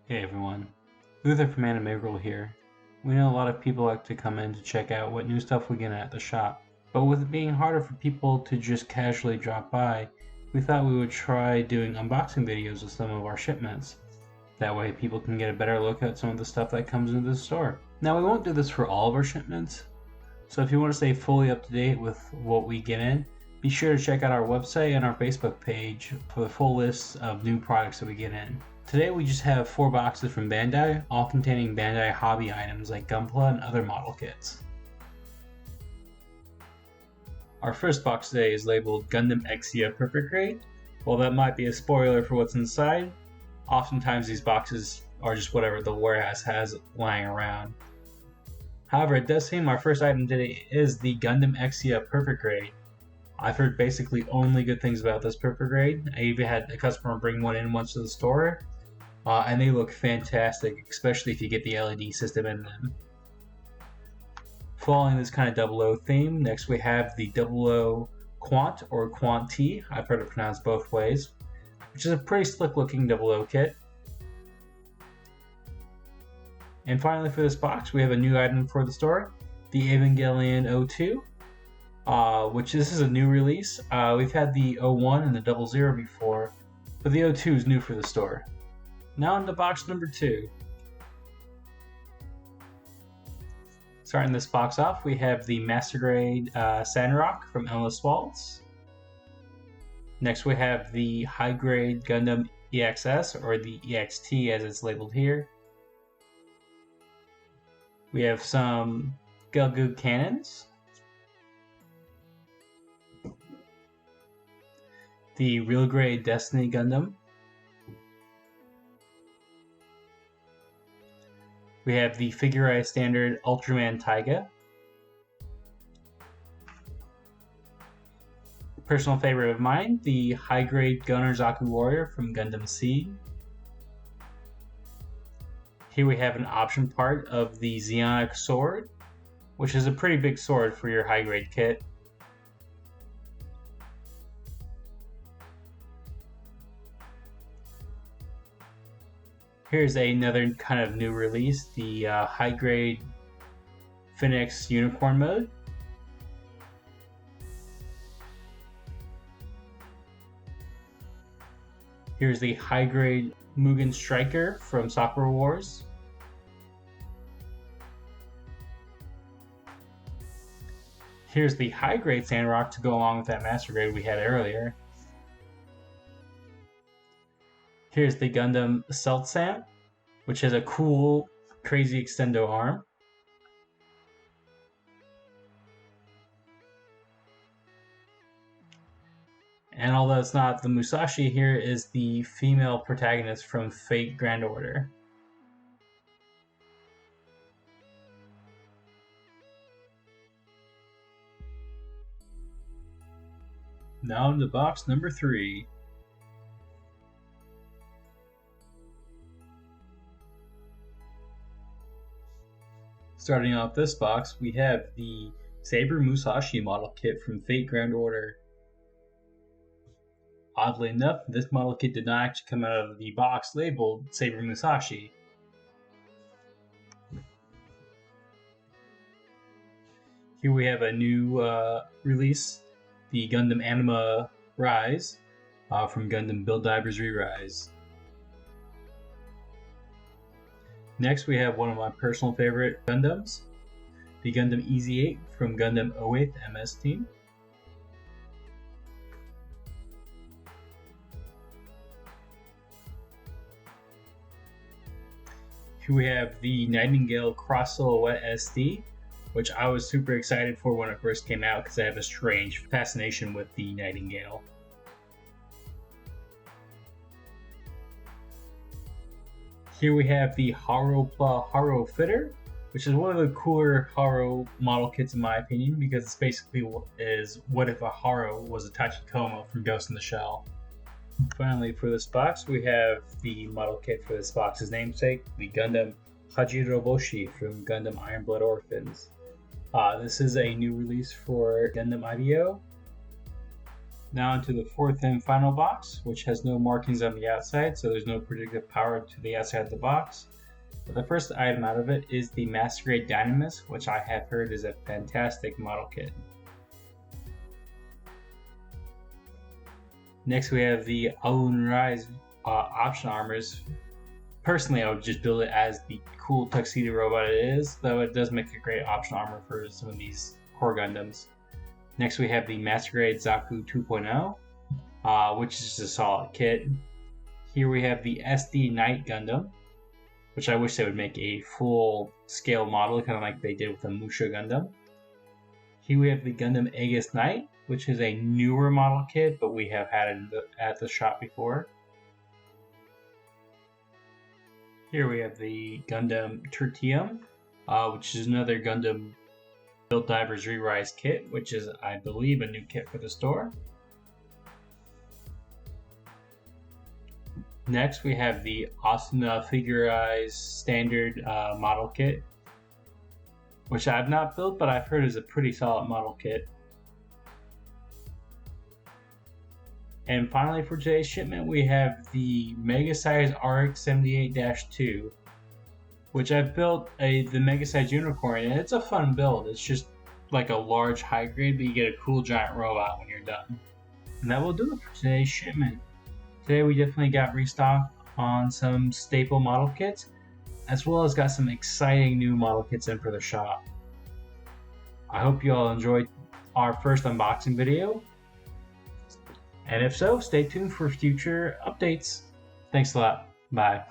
Hey everyone, Luther from Anime Girl here. We know a lot of people like to come in to check out what new stuff we get at the shop, but with it being harder for people to just casually drop by, we thought we would try doing unboxing videos of some of our shipments. That way people can get a better look at some of the stuff that comes into the store. Now we won't do this for all of our shipments, so if you want to stay fully up to date with what we get in, be sure to check out our website and our Facebook page for the full list of new products that we get in. Today we just have 4 boxes from Bandai, all containing Bandai hobby items like Gunpla and other model kits. Our first box today is labeled Gundam Exia Perfect Grade. While that might be a spoiler for what's inside, oftentimes these boxes are just whatever the warehouse has lying around. However, it does seem our first item today is the Gundam Exia Perfect Grade. I've heard basically only good things about this Perfect Grade. I even had a customer bring one in once to the store, and they look fantastic, especially if you get the LED system in them. Following this kind of 00 theme, next we have the 00 Quant or Quant T, I've heard it pronounced both ways, which is a pretty slick looking 00 kit. And finally for this box, we have a new item for the store, the Evangelion 02, which this is a new release. We've had the 01 and the 00 before, but the 02 is new for the store. Now into box number 2. Starting this box off, we have the Master Grade Sandrock from Endless Waltz. Next we have the High Grade Gundam EXS, or the EXT as it's labeled here. We have some Gelgoog cannons, the Real Grade Destiny Gundam. We have the Figurized Standard Ultraman Taiga. Personal favorite of mine, the High Grade Gunner Zaku Warrior from Gundam Seed. Here we have an option part of the Zeonic Sword, which is a pretty big sword for your high grade kit. Here's another kind of new release, the High Grade Phoenix Unicorn Mode. Here's the High Grade Mugen Striker from Sakura Wars. Here's the High Grade Sandrock to go along with that Master Grade we had earlier. Here's the Gundam Seltsam, which has a cool, crazy extendo arm. And although it's not the Musashi, here is the female protagonist from Fate Grand Order. Now into box number 3. Starting off this box, we have the Saber Musashi model kit from Fate Grand Order. Oddly enough, this model kit did not actually come out of the box labeled Saber Musashi. Here we have a new release, the Gundam Anima Rise from Gundam Build Divers Re-Rise. Next we have one of my personal favorite Gundams, the Gundam EZ-8 from Gundam 08th MS Team. Here we have the Nightingale Cross Silhouette SD, which I was super excited for when it first came out because I have a strange fascination with the Nightingale. Here we have the Haropla Haro Fitter, which is one of the cooler Haro model kits in my opinion, because it's basically what if a Haro was a Tachikomo from Ghost in the Shell. Finally, for this box, we have the model kit for this box's namesake, the Gundam Hajiroboshi from Gundam Ironblood Orphans. This is a new release for Gundam IDO. Now into the fourth and final box, which has no markings on the outside, so there's no predictive power to the outside of the box. But the first item out of it is the Masquerade Dynamis, which I have heard is a fantastic model kit. Next we have the Alun Rise option armors. Personally, I would just build it as the cool tuxedo robot it is, though it does make a great option armor for some of these core Gundams. Next we have the Masquerade Zaku 2.0, which is just a solid kit. Here we have the SD Knight Gundam, which I wish they would make a full scale model, kind of like they did with the Musha Gundam. Here we have the Gundam Aegis Knight, which is a newer model kit, but we have had it at the shop before. Here we have the Gundam Tertium, which is another Gundam Build Divers Re-Rise kit, which is, I believe, a new kit for the store. Next, we have the Asuna Figurized Standard model kit, which I've not built, but I've heard is a pretty solid model kit. And finally, for today's shipment, we have the Mega Size RX 78-2, which I've built the Mega Size Unicorn, and it's a fun build. It's just like a large high grade, but you get a cool giant robot when you're done. And that will do it for today's shipment. Today we definitely got restocked on some staple model kits, as well as got some exciting new model kits in for the shop. I hope you all enjoyed our first unboxing video, and if so, stay tuned for future updates. Thanks a lot. Bye.